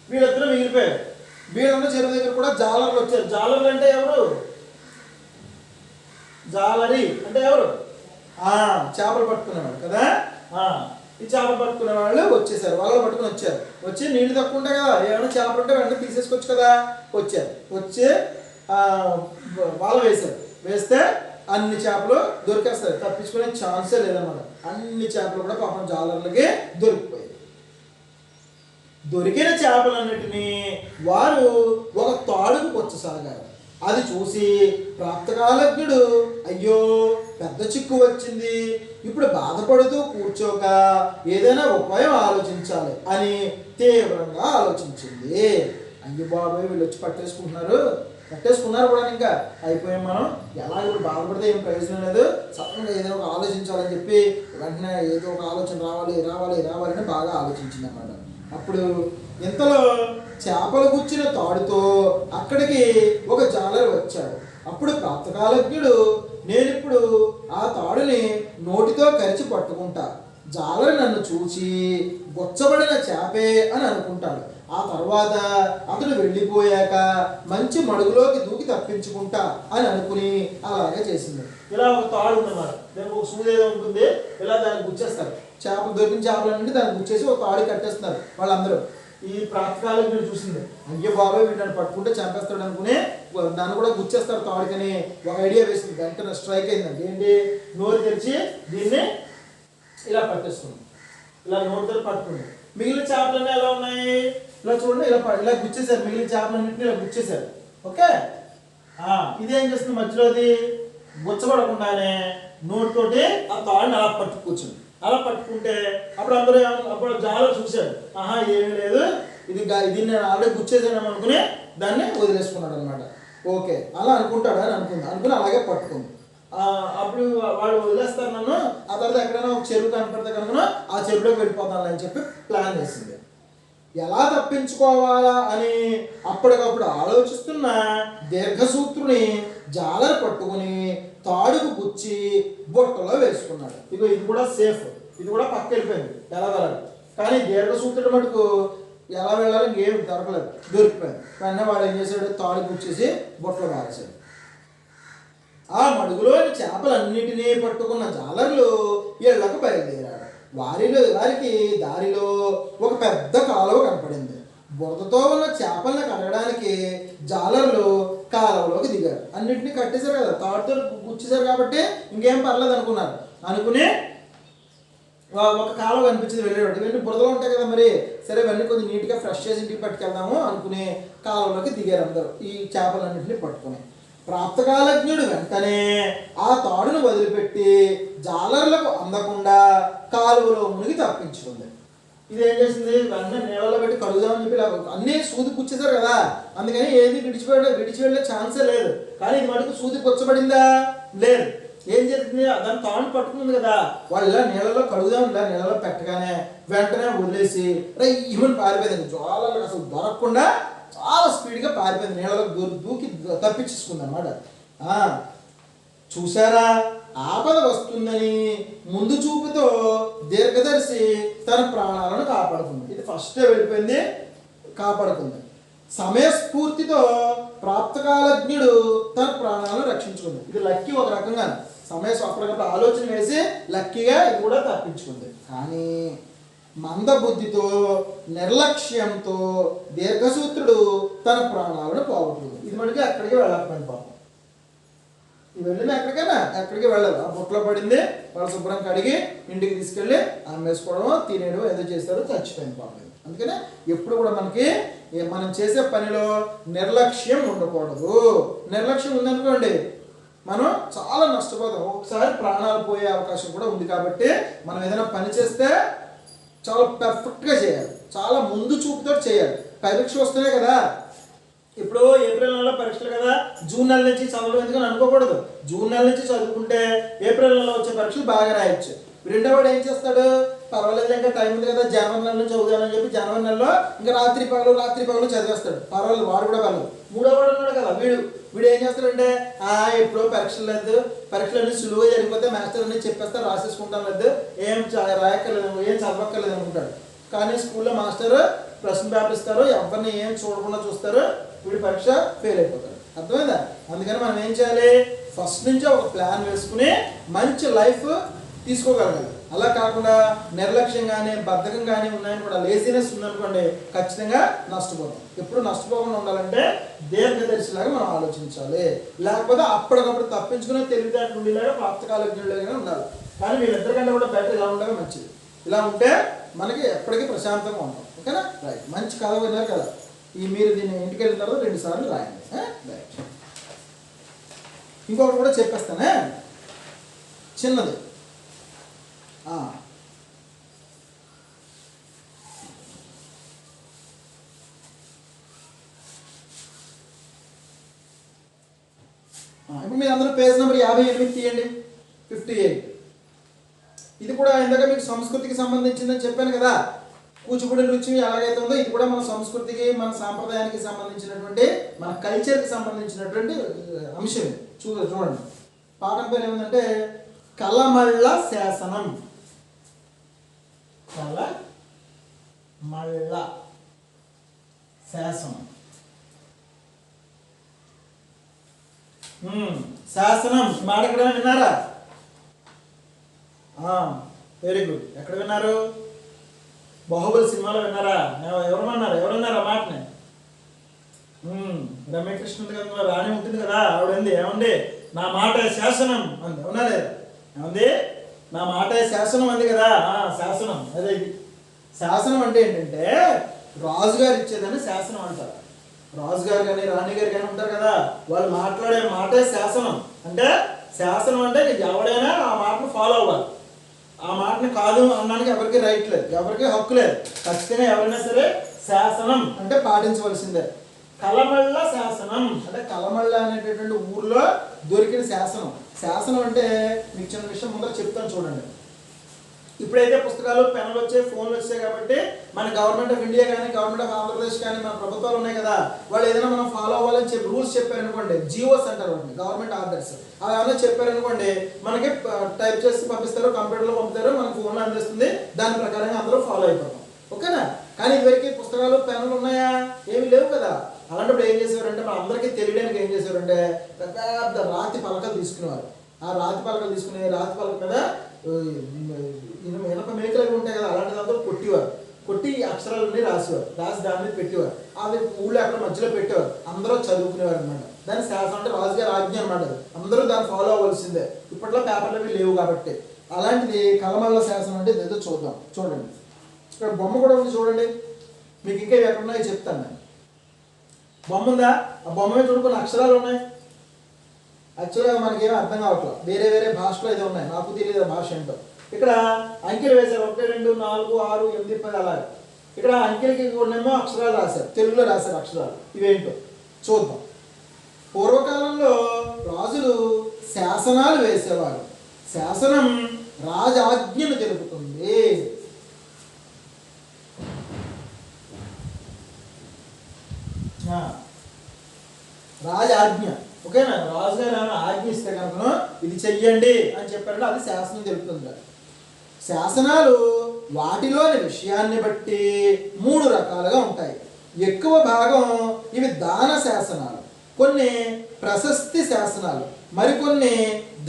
Speaker 1: వీళ్ళిద్దరూ మిగిలిపోయారు. వీళ్ళన్న చెరువు దగ్గర కూడా జాలర్లు వచ్చారు. జాలర్లు అంటే ఎవరు? జాలరి అంటే ఎవరు? చేపలు పట్టుకునేవాడు కదా. ఈ చేపలు పట్టుకునే వాళ్ళు వచ్చేసారు, వాళ్ళు పట్టుకుని వచ్చారు. వచ్చి నీళ్ళు తక్కువ ఉంటాయి కదా, ఏమైనా చేపలు ఉంటే వెంటనే తీసేసుకోవచ్చు కదా. వచ్చారు, వచ్చి వాళ్ళు వేశారు. వేస్తే అన్ని చేపలు దొరికేస్తాయి, తప్పించుకునే ఛాన్సే లేదన్నమాట. అన్ని చేపలు కూడా పాపం జాలర్లకి దొరికిపోయాయి. దొరికిన చేపలన్నిటినీ వారు ఒక తాడుకు పొచ్చసాగారు. అది చూసి ప్రాప్తకాలజ్ఞుడు, అయ్యో పెద్ద చిక్కు వచ్చింది, ఇప్పుడు బాధపడుతూ కూర్చోక ఏదైనా ఉపాయం ఆలోచించాలి అని తీవ్రంగా ఆలోచించింది. అయ్యో బాబోయ్ వీళ్ళు వచ్చి పట్టేసుకున్నారు కూడా, ఇంకా అయిపోయాం మనం, ఎలా ఇప్పుడు బాధపడితే ఏం ప్రయోజనం లేదు, సడన్గా ఏదో ఒక ఆలోచించాలని చెప్పి వెంటనే ఏదో ఒక ఆలోచన రావాలని బాగా ఆలోచించింది అన్నమాట. అప్పుడు ఇంతలో చేపలు గుచ్చిన తాడుతో అక్కడికి ఒక జాలరు వచ్చాడు. అప్పుడు ప్రాప్తకాలజ్ఞుడు, నేనిప్పుడు ఆ తాడుని నోటితో కరిచి పట్టుకుంటా, జాలరు నన్ను చూసి బొచ్చబడిన చేపే అని అనుకుంటాడు. ఆ తర్వాత అతడు వెళ్ళిపోయాక మంచి మడుగులోకి దూకి తప్పించుకుంటా అని అనుకుని అలాగే చేసింది. ఇలా ఒక తాడు ఉందన్నమాట, దానికి ఒక సూది ఏదో ఉంటుంది, ఇలా దాన్ని గుచ్చేస్తారు, చేపలు దొరికిన చేపలన్నింటి దాన్ని గుచ్చేసి ఒక తాడు కట్టేస్తున్నారు వాళ్ళందరూ. ఈ ప్రాప్తకాలజ్ఞుడు చూసింది, అయ్యో బాబాయ్ వీటిని పట్టుకుంటే చంపేస్తాడు అనుకుని దాన్ని కూడా గుచ్చేస్తారు తాడుకని ఒక ఐడియా వేసింది. వెంటనే స్ట్రైక్ అయిందండి, ఏంటి, నోరు తెరిచి దీన్ని ఇలా పట్టేస్తుంది, ఇలా నోరుతో పట్టుకుంది. మిగిలిన చేపలన్నీ ఎలా ఉన్నాయి, ఇలా చూడండి, ఇలా గుచ్చేసారు, మిగిలిన చేపలన్నింటినీ ఇలా గుచ్చేసారు. ఓకే, ఇదేం చేస్తుంది, మధ్యలోది గుచ్చబడకుండానే నోటితోటి ఆ తాడుని అలా పట్టు కూర్చుంది. అలా పట్టుకుంటే అప్పుడు జాలరు చూశాడు, ఆహా ఏమీ లేదు, ఇది నేను ఆల్రెడీ గుచ్చేసాను అనుకుని దాన్ని వదిలేసుకున్నాడు అనమాట. ఓకే, అలా అనుకుని అలాగే పట్టుకుంది. అప్పుడు వాడు వదిలేస్తారు నన్ను, ఆ తర్వాత ఎక్కడైనా ఒక చెరువు కనపడితే కనుక ఆ చెరువులోకి వెళ్ళిపోతాను అని చెప్పి ప్లాన్ వేసింది. ఎలా తప్పించుకోవాలా అని అప్పటికప్పుడు ఆలోచిస్తున్న దీర్ఘసూత్రుని జాలరు పట్టుకుని తాడుకు గుచ్చి బొట్టలో వేసుకున్నాడు. ఇది కూడా సేఫ్, ఇది కూడా పక్క వెళ్ళిపోయింది ఎలా వెళ్ళాలి. కానీ దీర్ఘసూత్రుడు మటుకు ఎలా వెళ్ళాలి ఇంకేం దొరికిపోయింది. వెంటనే వాడు ఏం చేశాడు, తాడు గుచ్చేసి బొట్టలో పారేశాడు. ఆ మడుగులోని చేపలన్నిటినీ పట్టుకున్న జాలర్లు ఇళ్లకు బయలుదేరాడు. వారికి దారిలో ఒక పెద్ద కాలువ కనపడింది. బురదతో ఉన్న చేపలను కడగడానికి జాలర్లు కాలువలోకి దిగారు. అన్నింటినీ కట్టేశారు కదా, తాడుతో గుచ్చేశారు కాబట్టి ఇంకేం పర్లేదు అనుకుని ఒక కాలువ కనిపించింది, వెళ్ళేవాడు. ఇవన్నీ బురదలో ఉంటాయి కదా, మరి సరే ఇవన్నీ కొంచెం నీట్గా ఫ్రెష్ చేసి ఇంటికి పట్టుకెళ్దాము అనుకుని కాలువలోకి దిగారు అందరూ ఈ చేపలన్నింటినీ పట్టుకుని. ప్రాప్తకాలజ్ఞుడు వెంటనే ఆ తాడును వదిలిపెట్టి జాలర్లకు అందకుండా కాలువలో మునిగి తప్పించుకుంది. ఇదేం చేసింది, వెంటనే నీళ్ళలో పెట్టి కడుగుదామని చెప్పి అన్నీ సూది పుచ్చేశారు కదా, అందుకని ఏది విడిచి వెళ్ళే ఛాన్సే లేదు. కానీ ఇది మటుకు సూది పుచ్చబడిందా, లేదు. ఏం చేస్తుంది, దాన్ని తాడు పట్టుకుంది కదా, వాళ్ళు ఇలా నీళ్ళలో కడుగుదాం, ఇలా నీళ్ళలో పెట్టగానే వెంటనే వదిలేసి ఈవెన్ పారిపోయింది. జ్వాలలు అసలు దొరకకుండా చాలా స్పీడ్గా పారిపోయింది, నీళ్ళలో దూకి తప్పించేసుకుంది అన్నమాట. చూసారా, ఆపద వస్తుందని ముందు చూపుతో దీర్ఘదర్శి తన ప్రాణాలను కాపాడుకుంది. ఇది ఫస్టే వెళ్ళిపోయింది, కాపాడుకుంది. సమయస్ఫూర్తితో ప్రాప్తకాలజ్ఞుడు తన ప్రాణాలను రక్షించుకుంది. ఇది లక్కీ ఒక రకంగా, అప్పటికప్పుడు ఆలోచన వేసి లక్కీగా ఇది కూడా తప్పించుకుంది. కానీ మందబుద్ధితో నిర్లక్ష్యంతో దీర్ఘసూత్రుడు తన ప్రాణాలను పోగొట్టుకుంది. ఇది మనకి ఎక్కడికి వెళ్ళకపోయింది పాపం. ఇది వెళ్ళినా ఎక్కడికి వెళ్ళదు. ఆ బుట్టలో పడింది, వాళ్ళు శుభ్రం కడిగి ఇంటికి తీసుకెళ్ళి అమ్మేసుకోవడం, తినేయడం ఏదో చేస్తారో, చచ్చిపోయింది పాపం. అందుకనే ఎప్పుడు కూడా మనకి మనం చేసే పనిలో నిర్లక్ష్యం ఉండకూడదు. నిర్లక్ష్యం ఉందనుకోండి మనం చాలా నష్టపోతాం, ఒకసారి ప్రాణాలు పోయే అవకాశం కూడా ఉంది. కాబట్టి మనం ఏదైనా పని చేస్తే చాలా పర్ఫెక్ట్గా చేయాలి, చాలా ముందు చూపుతో చేయాలి. పరీక్ష వస్తున్నాయి కదా, ఇప్పుడు ఏప్రిల్ నెలలో పరీక్షలు కదా, జూన్ నెల నుంచి చదవడం ఎందుకని అనుకోకూడదు. జూన్ నెల నుంచి చదువుకుంటే ఏప్రిల్ నెలలో వచ్చే పరీక్షలు బాగా రాయొచ్చు. రెండోవాడు ఏం చేస్తాడు, పర్వాలేదు ఇంకా టైం ఉంది కదా, జనవరి నెల నుంచి చదువుదామని చెప్పి జనవరి నెలలో ఇంకా రాత్రి పగలు చదివేస్తాడు, పర్వాలేదు, వాడు కూడా పర్లేదు. మూడోవాడు ఉన్నాడు కదా, వీడు ఏం చేస్తాడంటే ఎప్పుడో పరీక్షలు లేదు, పరీక్షలు అన్నీ సులువుగా జరిగిపోతే మాస్టర్ అన్నీ చెప్పేస్తారు, రాసేసుకుంటాం లేదు, ఏం రాయక్కర్లేదు, ఏం చదవక్కర్లేదు అనుకుంటాడు. కానీ స్కూల్లో మాస్టర్ ప్రశ్న పేపర్ ఇస్తారు, ఎవరిని ఏం చూడకుండా చూస్తారు, వీడి పరీక్ష ఫెయిల్ అయిపోతారు. అర్థమైందా? అందుకని మనం ఏం చేయాలి, ఫస్ట్ నుంచే ఒక ప్లాన్ వేసుకుని మంచి లైఫ్ తీసుకోగలగాలి. అలా కాకుండా నిర్లక్ష్యం కానీ బద్ధకం కానీ ఉన్నాయని కూడా, లేజినెస్ ఉందనుకోండి, ఖచ్చితంగా నష్టపోతాం. ఎప్పుడు నష్టపోకుండా ఉండాలంటే దీర్ఘదర్శిలాగా మనం ఆలోచించాలి. లేకపోతే అప్పటికప్పుడు తప్పించుకునే తెలివితేటలు ఉండేలాగా ప్రాప్తకాలజ్ఞులాగానే ఉండాలి. కానీ వీళ్ళిద్దరికంటే కూడా బెటర్ ఇలా ఉండగా మంచిది. ఇలా ఉంటే మనకి ఎప్పటికీ ప్రశాంతంగా ఉంటాం. ఓకేనా? రైట్, మంచి కథ విన్నారు కదా. మీరు దీన్ని ఇంటికి వెళ్ళిన తర్వాత 2 సార్లు రాయండి. రైట్, ఇంకొకటి కూడా చెప్పేస్తానే, చిన్నది. ఇప్పుడు మీరు అందరూ పేజ్ నెంబర్ 58 తీయండి. 58. ఇది కూడా ఇందాక మీకు సంస్కృతికి సంబంధించిందని చెప్పాను కదా. కూచిపూడి నృత్యం ఎలాగైతే ఉందో ఇది కూడా మన సంస్కృతికి మన సాంప్రదాయానికి సంబంధించినటువంటి మన కల్చర్కి సంబంధించినటువంటి అంశం. చూడండి పాఠం పేరు ఏమిటంటే కలమళ్ళ శాసనం. కలమళ్ళ శాసనం. శాసనం మాట ఎక్కడైనా విన్నారా? Very good. ఎక్కడ విన్నారు? బాహుబలి సినిమాలో విన్నారా? ఎవరన్నారా మాటని? రమ్యకృష్ణ రాణి ఉంటుంది కదా, ఆవిడంది ఏమండి నా మాట శాసనం అంది. అవునా లేదా? ఏమంది నా మాట శాసనం అంది కదా. శాసనం అదే. ఇది శాసనం అంటే ఏంటంటే రాజుగారు ఇచ్చేదని శాసనం అంటారు. రాజుగారు కానీ రాణి గారు కానీ ఉంటారు కదా, వాళ్ళు మాట్లాడే మాటే శాసనం. అంటే శాసనం అంటే ఎవడైనా ఆ మాటను ఫాలో అవ్వాలి. ఆ మాటని కాదు అనడానికి ఎవరికి రైట్ లేదు, ఎవరికి హక్కు లేదు. ఖచ్చితంగా ఎవరైనా సరే శాసనం అంటే పాటించవలసిందే. కలమళ్ళ శాసనం అంటే కలమళ్ళ అనేటటువంటి ఊర్లో దొరికిన శాసనం. శాసనం అంటే మీకు చిన్న విషయం ముందర చెప్తాను చూడండి. ఇప్పుడైతే పుస్తకాలు పెన్నులు వచ్చాయి, ఫోన్లు వచ్చాయి కాబట్టి మన గవర్నమెంట్ ఆఫ్ ఇండియా కానీ గవర్నమెంట్ ఆఫ్ ఆంధ్రప్రదేశ్ కానీ మన ప్రభుత్వాలు ఉన్నాయి కదా, వాళ్ళు ఏదైనా మనం ఫాలో అవ్వాలని చెప్పి రూల్స్ చెప్పారనుకోండి, జియోస్ అంటారు వాటిని, గవర్నమెంట్ ఆర్డర్స్. అవి ఏమైనా చెప్పారనుకోండి మనకి టైప్ చేసి పంపిస్తారు, కంప్యూటర్లో పంపుతారు, మనకు ఫోన్లో అందిస్తుంది. దాని ప్రకారంగా అందరూ ఫాలో అయిపోతాం. ఓకేనా? కానీ ఇదివరకు పుస్తకాలు పెన్నులు ఉన్నాయా? ఏమి లేవు కదా. అలాంటప్పుడు ఏం చేసేవారంటే మన అందరికీ తెలియడానికి ఏం చేసేవారంటే పెద్ద పెద్ద రాతి పలకలు తీసుకునేవారు. ఆ రాతి పలకలు తీసుకుని రాతి పలక మీద ఇనప మేకలు అవి ఉంటాయి కదా, అలాంటి దాంతో కొట్టి అక్షరాలన్నీ రాసేవారు. రాసి దాని మీద పెట్టేవారు. అవి ఊళ్ళో అక్కడ మధ్యలో పెట్టేవారు. అందరూ చదువుకునేవారు అనమాట. దాని శాసనం అంటే రాజుగారి ఆజ్ఞ అనమాట. అందరూ దాన్ని ఫాలో అవ్వాల్సిందే. ఇప్పట్లో పేపర్లు అవి లేవు కాబట్టి. అలాంటిది కలమళ్ళ శాసనం అంటే ఏదో చూద్దాం. చూడండి ఇక్కడ బొమ్మ కూడా ఉంది చూడండి. మీకు ఇంకా ఎక్కడ ఉన్నాయో చెప్తాను నేను. బొమ్మ ఉందా? ఆ బొమ్మ మీద చూడుకున్న అక్షరాలు ఉన్నాయి. యాక్చువల్గా మనకేమీ అర్థం కావట్లేదు, వేరే వేరే భాషలో ఏదో ఉన్నాయి, నాకు తెలియదు భాష ఏంటో. ఇక్కడ అంకెలు వేశారు 1 2 4 6 8 10 అలాగే. ఇక్కడ అంకెలకి కొన్నేమో అక్షరాలు రాశారు, తెలుగులో రాశారు అక్షరాలు. ఇవేంటో చూద్దాం. పూర్వకాలంలో రాజులు శాసనాలు వేసేవారు. శాసనం రాజాజ్ఞను తెలుపుతుంది. రాజాజ్ఞ. ఓకేనా? రాజుగారు ఏమైనా ఆజ్ఞ ఇస్తే కనుక ఇది చెయ్యండి అని చెప్పారంటే అది శాసనం తెలుపుతుంది. శాసనాలు వాటిలోని విషయాన్ని బట్టి 3 రకాలుగా ఉంటాయి. ఎక్కువ భాగం ఇవి దాన శాసనాలు, కొన్ని ప్రశస్తి శాసనాలు, మరికొన్ని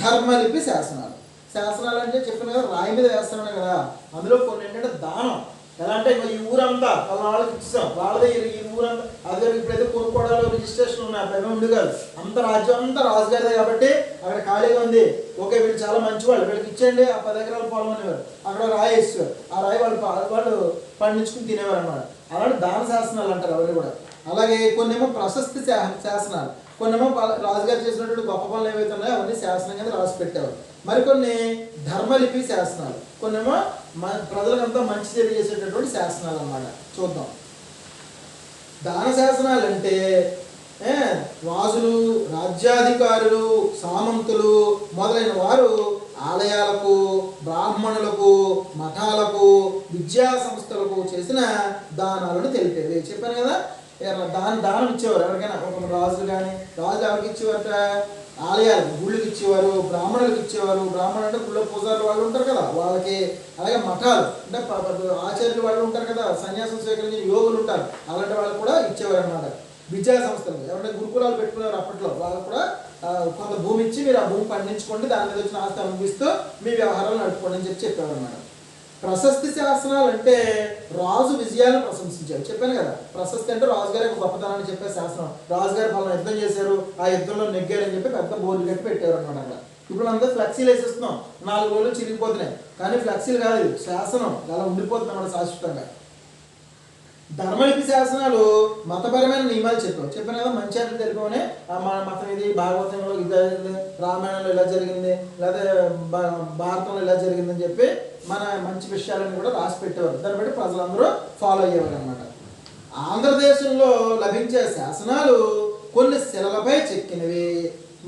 Speaker 1: ధర్మలిపి శాసనాలు. శాసనాలు అంటే చెప్పిన కదా రాయి మీద వేస్తున్నాడు కదా, అందులో కొన్ని ఏంటంటే దానం. ఎలా అంటే ఈ ఊరంతా వాళ్ళకి ఇచ్చాం, వాళ్ళదే ఈ ఊరంతా. అదే ఇప్పుడైతే కొనుక్కోవడాలు రిజిస్ట్రేషన్ ఉన్నాయి, పెద్ద ఉండి కాదు, అంత రాజ్యం అంతా రాజుగారిదే కాబట్టి అక్కడ ఖాళీగా ఉంది. ఓకే వీళ్ళు చాలా మంచివాళ్ళు, వీళ్ళకి ఇచ్చేయండి ఆ 10 ఎకరాలు పొలం అనేవారు. అక్కడ రాయి వేసేవారు, ఆ రాయి వాళ్ళు పండించుకుని తినేవారు అన్నమాట. అలాంటి దాన శాసనాలు అంటారు అవన్నీ కూడా. అలాగే కొన్నేమో ప్రశస్తి శాసనాలు, కొన్నేమో రాజుగారు చేసినటువంటి గొప్ప పనులు ఏవైతే ఉన్నాయో అవన్నీ శాసనం కింద రాసి పెట్టేవారు. మరికొన్ని ధర్మలిపి శాసనాలు, కొన్నేమో ప్రజలకంతా మంచి తెలియజేసేటటువంటి శాసనాలు అన్నమాట. చూద్దాం. దాన శాసనాలు అంటే రాజులు, రాజ్యాధికారులు, సామంతులు మొదలైన వారు ఆలయాలకు, బ్రాహ్మణులకు, మఠాలకు, విద్యా సంస్థలకు చేసిన దానాలను తెలిపేవి. చెప్పాను కదా, దానం ఇచ్చేవారు ఎవరికైనా. ఒక రాజులు కానీ, రాజులు ఎవరికి ఇచ్చేవారట? ఆలయాలకు, గుళ్ళకి ఇచ్చేవారు, బ్రాహ్మణులకు ఇచ్చేవారు. బ్రాహ్మణులు అంటే గుళ్ళ పూజారులు వాళ్ళు ఉంటారు కదా వాళ్ళకి. అలాగే మఠాలు అంటే ఆచార్యులు వాళ్ళు ఉంటారు కదా, సన్యాసం స్వీకరించిన యోగులు ఉంటారు, అలాంటి వాళ్ళు కూడా ఇచ్చేవారు అనమాట. విద్యా సంస్థలు ఎవరైనా గురుకులాలు పెట్టుకునేవారు అప్పట్లో, వాళ్ళు కూడా కొంత భూమి ఇచ్చి మీరు ఆ భూమి పండించుకోండి, దాని మీద వచ్చిన ఆస్తి అనుభవిస్తూ మీ వ్యవహారాలు నడుపుకోండి అని చెప్పేవారు అనమాట. ప్రశస్తి శాసనాలు అంటే రాజు విజయాలను ప్రశంసించారు. చెప్పాను కదా, ప్రశస్తి అంటే రాజుగారి గొప్పతనాన్ని చెప్పే శాసనం. రాజుగారు పలానా యుద్ధం చేశారు, ఆ యుద్ధంలో నెగ్గారని చెప్పి పెద్ద బోర్డు కట్టి పెట్టారు అనమాట. అక్కడ ఇప్పుడు అంతా ఫ్లెక్సీలు వేసేస్తున్నాం, 4 రోజులు చిరిగిపోతున్నాయి. కానీ ఫ్లెక్సీలు కాదు, ఇది శాసనం అలా ఉండిపోతుంది అన్నమాట శాశ్వతంగా. ధర్మలిపి శాసనాలు మతపరమైన నియమాలు చెప్పాను కదా, మంచి అంటే తెలుపుకొని మన మతం ఇది, భాగవతంలో ఇలా జరిగింది, రామాయణంలో ఇలా జరిగింది, లేదా భారతంలో ఇలా జరిగిందని చెప్పి మన మంచి విషయాలను కూడా రాసి పెట్టేవారు. దాన్ని బట్టి ప్రజలందరూ ఫాలో అయ్యేవారు అనమాట. ఆంధ్రదేశంలో లభించే శాసనాలు కొన్ని శిలలపై చెక్కినవి,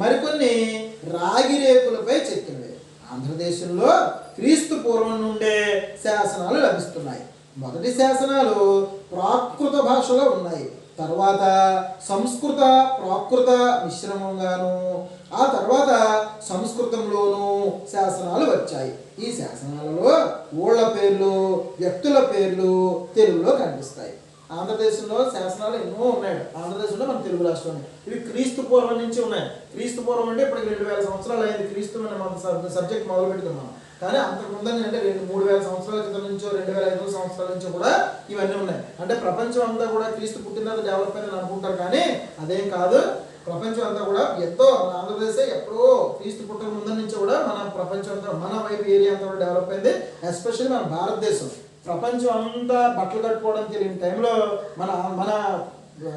Speaker 1: మరికొన్ని రాగి రేకులపై చెక్కినవి. ఆంధ్రదేశంలో క్రీస్తు పూర్వం నుండే శాసనాలు లభిస్తున్నాయి. మొదటి శాసనాలు ప్రాకృత భాషలో ఉన్నాయి. తర్వాత సంస్కృత ప్రాకృత మిశ్రమంగాను, ఆ తర్వాత సంస్కృతంలోనూ శాసనాలు వచ్చాయి. ఈ శాసనాలలో ఊళ్ళ పేర్లు, వ్యక్తుల పేర్లు తెలుగులో కనిపిస్తాయి. ఆంధ్రదేశంలో శాసనాలు ఎన్నో ఉన్నాయి. ఆంధ్రదేశంలో మన తెలుగు రాష్ట్రంలో ఇవి క్రీస్తు పూర్వం నుంచి ఉన్నాయి. క్రీస్తు పూర్వం అంటే ఇప్పటికి 2000 సంవత్సరాలు అయింది క్రీస్తు మన సబ్జెక్ట్ మొదలు పెట్టుకున్నాం. కానీ అంతకు ముందు అంటే 3000 సంవత్సరాల క్రితం నుంచో 2500 సంవత్సరాల నుంచో కూడా ఇవన్నీ ఉన్నాయి. అంటే ప్రపంచం అంతా కూడా క్రీస్తు పుట్టిన తర్వాత డెవలప్ అయిందని అనుకుంటారు, కానీ అదేం కాదు. ప్రపంచం అంతా కూడా ఎంతో, మన ఆంధ్రప్రదేశ్ ఎప్పుడో క్రీస్తు పుట్టక ముందు నుంచి కూడా మన ప్రపంచం అంతా, మన వైపు ఏరియా అంతా కూడా డెవలప్ అయింది. ఎస్పెషల్లీ మన భారతదేశం. ప్రపంచం అంతా బట్టలు కట్టుకోవడానికి తెలియని టైంలో మన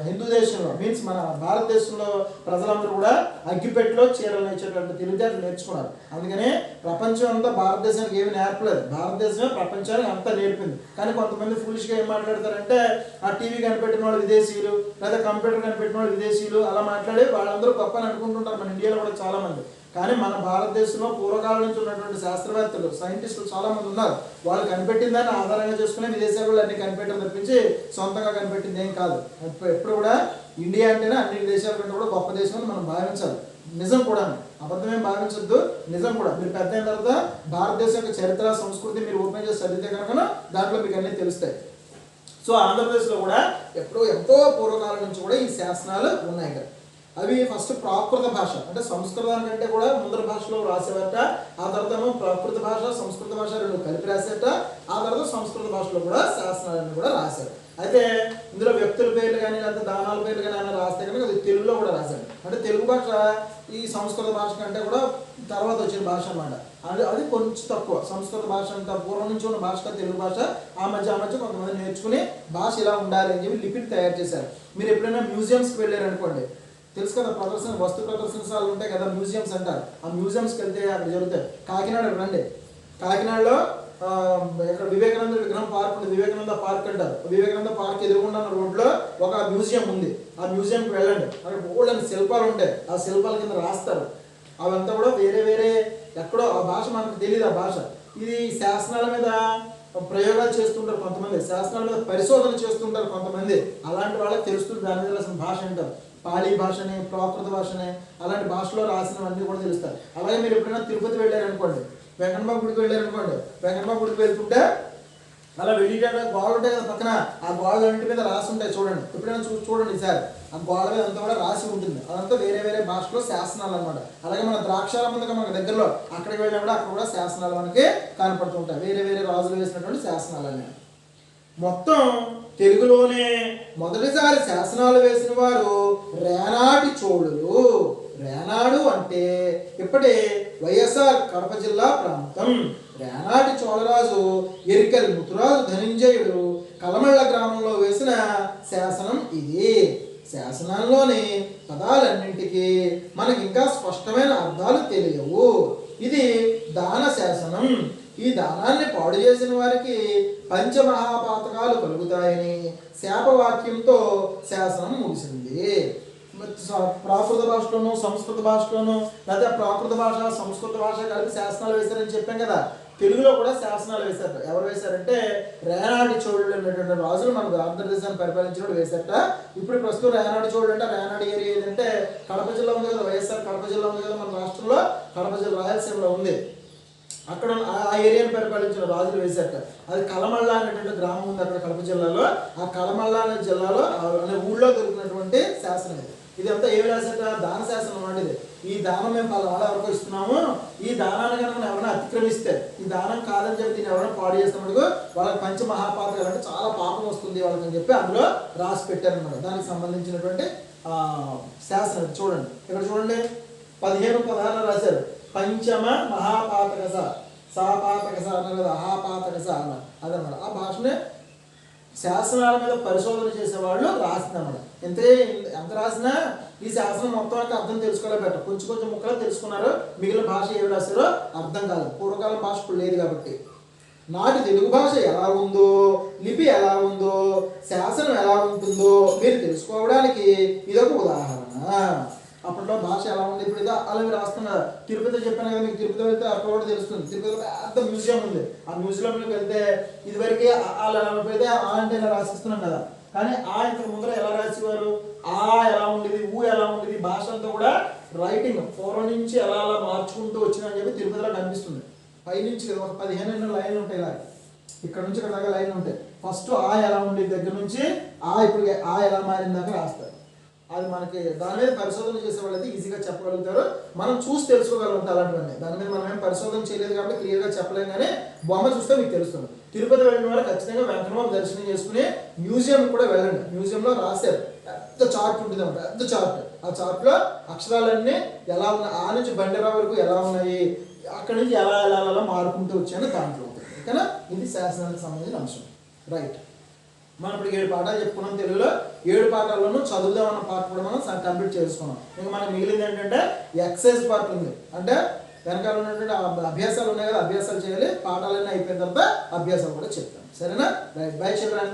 Speaker 1: హిందూ దేశంలో మీన్స్ మన భారతదేశంలో ప్రజలందరూ కూడా అగ్గిపెట్టెలో చీరలు నేర్చేటువంటి తెలివితేటలు నేర్చుకున్నారు. అందుకనే ప్రపంచం అంతా భారతదేశానికి ఏమి నేర్పలేదు, భారతదేశమే ప్రపంచానికి అంతా నేర్పింది. కానీ కొంతమంది ఫూలిష్గా ఏం మాట్లాడతారంటే ఆ టీవీ కనిపెట్టిన వాళ్ళు విదేశీయులు, లేదా కంప్యూటర్ కనిపెట్టిన వాళ్ళు విదేశీయులు, అలా మాట్లాడి వాళ్ళందరూ గొప్ప అని అనుకుంటుంటారు మన ఇండియాలో కూడా చాలామంది. కానీ మన భారతదేశంలో పూర్వకాలం నుంచి ఉన్నటువంటి శాస్త్రవేత్తలు, సైంటిస్టులు చాలామంది ఉన్నారు. వాళ్ళు కనిపెట్టిన దాన్ని ఆధారంగా చేసుకునే విదేశాలలో అన్ని కనిపెట్టడం తప్పించి సొంతంగా కనిపెట్టింది ఏం కాదు. ఎప్పుడు కూడా ఇండియా అంటేనే అన్ని దేశాల కంటే కూడా గొప్ప దేశం అని మనం భావించాలి. నిజం కూడా, అబద్ధమేం భావించొద్దు, నిజం కూడా. మీరు పెద్ద అయిన తర్వాత భారతదేశం యొక్క చరిత్ర, సంస్కృతి మీరు ఓపెన్ చేసి చదివితే కనుక దాంట్లో మీకు అన్నీ తెలుస్తాయి. సో ఆంధ్రప్రదేశ్లో కూడా ఎంతో పూర్వకాలం నుంచి కూడా ఈ శాసనాలు ఉన్నాయి. అవి ఫస్ట్ ప్రాకృత భాష, అంటే సంస్కృతం కంటే కూడా ముందర భాషలో రాసేవట. ఆ తర్వాత ప్రాకృత భాష, సంస్కృత భాష రెండు కలిపి రాసేట. ఆ తర్వాత సంస్కృత భాషలో కూడా శాసనాలను కూడా రాశారు. అయితే ఇందులో వ్యక్తుల పేర్లు కానీ లేకపోతే దానాల పేర్లు కానీ ఆయన రాస్తే కనుక అది తెలుగులో కూడా రాశారు. అంటే తెలుగు భాష ఈ సంస్కృత భాష కంటే కూడా తర్వాత వచ్చిన భాష అన్నమాట. అది కొంచెం తక్కువ. సంస్కృత భాష అంతా పూర్వం నుంచి ఉన్న భాష తెలుగు భాష. ఆ మధ్య కొంతమంది నేర్చుకుని భాష ఇలా ఉండాలి అని చెప్పి లిపిని తయారు చేశారు. మీరు ఎప్పుడైనా మ్యూజియంస్కి వెళ్ళారు అనుకోండి, తెలుసు కదా, వస్తు ప్రదర్శనశాలలు ఉంటాయి కదా, మ్యూజియంస్ అంటారు. ఆ మ్యూజియంస్కి వెళ్తే అక్కడ జరుగుతాయి. కాకినాడ రండి, కాకినాడలో ఇక్కడ వివేకానంద విగ్రహం పార్క్ ఉంది, వివేకానంద పార్క్ అంటారు. వివేకానంద పార్క్ ఎదురుగుండా రోడ్లో ఒక మ్యూజియం ఉంది. ఆ మ్యూజియంకి వెళ్ళండి, అక్కడ బోల్డని శిల్పాలు ఉంటాయి. ఆ శిల్పాల కింద రాస్తారు. అవంతా కూడా వేరే వేరే ఎక్కడో, ఆ భాష మనకు తెలియదు. ఆ భాష ఇది శాసనాల మీద ప్రయోగాలు చేస్తుంటారు కొంతమంది, శాసనాల మీద పరిశోధన చేస్తుంటారు కొంతమంది. అలాంటి వాళ్ళకి తెలుస్తుంది దాని మీద అసలు భాష అంటారు. పాళీ భాషని, ప్రాకృత భాషని, అలాంటి భాషలో రాసినవన్నీ కూడా తెలుస్తాయి. అలాగే మీరు ఎప్పుడైనా తిరుపతి వెళ్ళారనుకోండి, వెంకటమ్మ గుడికి వెళ్ళారనుకోండి, వెంకటమ్మ గుడికి వెళ్తుంటే అలా వెళ్ళేటప్పుడు గోడలు ఉంటాయి కదా పక్కన, ఆ గోడలన్నింటి మీద రాసి ఉంటాయి. చూడండి, ఎప్పుడైనా చూడండి సార్, ఆ గోడ మీద అంతా కూడా రాసి ఉంటుంది. అదంతా వేరే వేరే భాషలో శాసనాలు అనమాట. అలాగే మన ద్రాక్షారం ఉంది మనకు దగ్గరలో, అక్కడికి వెళ్ళినప్పుడు అక్కడ కూడా శాసనాలు మనకి కనపడుతుంటాయి. వేరే వేరే రాజులు వేసినటువంటి శాసనాలు అనేవి. మొత్తం తెలుగులోనే మొదటిసారి శాసనాలు వేసిన వారు రేనాటి చోళులు. రేనాడు అంటే ఇప్పటి వైఎస్ఆర్ కడప జిల్లా ప్రాంతం. రేనాటి చోళరాజు ఎరికల్ ముతురాజు ధనంజయుడు కలమళ్ళ గ్రామంలో వేసిన శాసనం ఇది. శాసనాల్లోని పదాలన్నింటికి మనకి ఇంకా స్పష్టమైన అర్థాలు తెలియవు. ఇది దాన శాసనం. ఈ దానాన్ని పాడు చేసిన వారికి పంచమహాపాతకాలు కలుగుతాయని శాపవాక్యంతో శాసనం ముగిసింది. ప్రాకృత భాషలోను, సంస్కృత భాషలోను, లేదా ప్రాకృత భాష, సంస్కృత భాష కలిపి శాసనాలు వేశారని చెప్పాం కదా. తెలుగులో కూడా శాసనాలు వేశారు. ఎవరు వేశారంటే రేనాటి చోళులు అనేటువంటి రాజులు మన ఆంధ్రదేశాన్ని పరిపాలించినప్పుడు వేశారట. ఇప్పుడు ప్రస్తుతం రేనాటి చోళులు అంటే, రేనాటి ఏరియా ఏదంటే కడప జిల్లా ఉంది కదా, వైఎస్ఆర్ కడప జిల్లా ఉంది కదా మన రాష్ట్రంలో, కడప జిల్లా రాయలసీమలో ఉంది. అక్కడ ఆ ఏరియాను పరిపాలించిన రాజులు వేశారట. అది కలమళ్ళ అనేటువంటి గ్రామం ఉంది అక్కడ కడప జిల్లాలో. ఆ కలమళ్ళ అనే జిల్లాలో అనే ఊళ్ళో దొరికినటువంటి శాసనం ఇది. ఇదంతా ఏమి రాశారట? దాన శాసనం అన్నమాట. ఈ దానం మేము వాళ్ళ వరకు ఇస్తున్నాము, ఈ దానాన్ని కనుక మనం ఎవరైనా అతిక్రమిస్తే, ఈ దానం కాదని చెప్పి దీన్ని ఎవరైనా పాడు చేస్తున్నట్టుగా వాళ్ళకి పంచమహాపాతకాలు అంటే చాలా పాపం వస్తుంది వాళ్ళకి అని చెప్పి అందులో రాసి పెట్టారనమాట. దానికి సంబంధించినటువంటి శాసనం చూడండి, ఇక్కడ చూడండి 15 రాశారు. పంచమ మహాపాతకస, సాపాతకస అన్నారు కదా, అహాపాతకస అన్నారు. అదనమాట. ఆ భాషనే శాసనాల మీద పరిశోధన చేసేవాళ్ళు రాసిందన్నమాట. ఎంత రాసినా ఈ శాసనం మొత్తం యొక్క అర్థం తెలుసుకోలేబెట్ట. కొంచెం కొంచెం ముక్కలు తెలుసుకున్నారు, మిగిలిన భాష ఏమి రాశారో అర్థం కాదు. పూర్వకాలం భాష ఇప్పుడు లేదు కాబట్టి. నాటి తెలుగు భాష ఎలా ఉందో, లిపి ఎలా ఉందో, శాసనం ఎలా ఉంటుందో మీరు తెలుసుకోవడానికి ఇదొక ఉదాహరణ. అప్పట్లో భాష ఎలా ఉంది, ఇప్పుడు ఏదో అలా మీరు రాస్తున్నారు. తిరుపతి చెప్పాను కదా మీకు, తిరుపతి వెళ్తే అక్కడ కూడా తెలుస్తుంది. తిరుపతిలో పెద్ద మ్యూజియం ఉంది. ఆ మ్యూజియంలోకి వెళ్తే ఇదివరకే అలా పోయితే ఆ అంటే ఇలా రాసిస్తున్నాం కదా, కానీ ఆ ఇంతకు ముందర ఎలా రాసేవారు, ఆ ఎలా ఉండేది, ఊ ఎలా ఉండేది, భాష అంతా కూడా రైటింగ్ పూర్వం నుంచి ఎలా అలా మార్చుకుంటూ వచ్చిందని చెప్పి తిరుపతిలో కనిపిస్తుంది. పైనుంచి ఒక 15 లైన్లు ఉంటాయి. ఇలా ఇక్కడ నుంచి ఇక్కడ దాకా లైన్లు ఉంటాయి. ఫస్ట్ ఆ ఎలా ఉండేది దగ్గర నుంచి ఇప్పుడు ఆ ఎలా మారిన దాకా రాస్తారు. అది మనకి దాని మీద పరిశోధన చేసే వాళ్ళైతే ఈజీగా చెప్పగలుగుతారు. మనం చూసి తెలుసుకోగలుగుతాం అలాంటివన్నీ. దాని మీద మనం ఏం పరిశోధన చేయలేదు కాబట్టి క్లియర్గా చెప్పలేం, కానీ బొమ్మ చూస్తే మీకు తెలుస్తుంది. తిరుపతి వెళ్ళిన వారు ఖచ్చితంగా వెంకటరమణ దర్శనం చేసుకుని మ్యూజియం కూడా వెళ్ళండి. మ్యూజియంలో రాశారు, పెద్ద చార్ట్ ఉంటుంది, పెద్ద చార్ట్. ఆ చార్ట్లో అక్షరాలన్నీ ఎలా ఉన్నాయి, ఆ నుంచి బండిరావు వరకు ఎలా ఉన్నాయి, అక్కడి నుంచి ఎలా ఎలా ఎలా మారుకుంటూ వచ్చాయని దాంట్లో ఉంటుంది. ఓకేనా, ఇది శాసనానికి సంబంధించిన అంశం. రైట్, మనం ఇప్పుడు 7 పాఠాలు చెప్పుకున్నాం తెలుగులో. 7 పాఠాల్లోనూ చదువుదామన్న పార్ట్ కూడా మనం కంప్లీట్ చేసుకున్నాం. ఇంకా మనకి మిగిలింది ఏంటంటే ఎక్సైజ్ పార్ట్ ఉంది. అంటే వెనకాల ఉన్నటువంటి అభ్యాసాలు ఉన్నాయి కదా, అభ్యాసాలు చేయాలి. పాఠాలన్నీ అయిపోయిన తర్వాత అభ్యాసాలు కూడా చెప్తాం. సరేనా? Right, by children.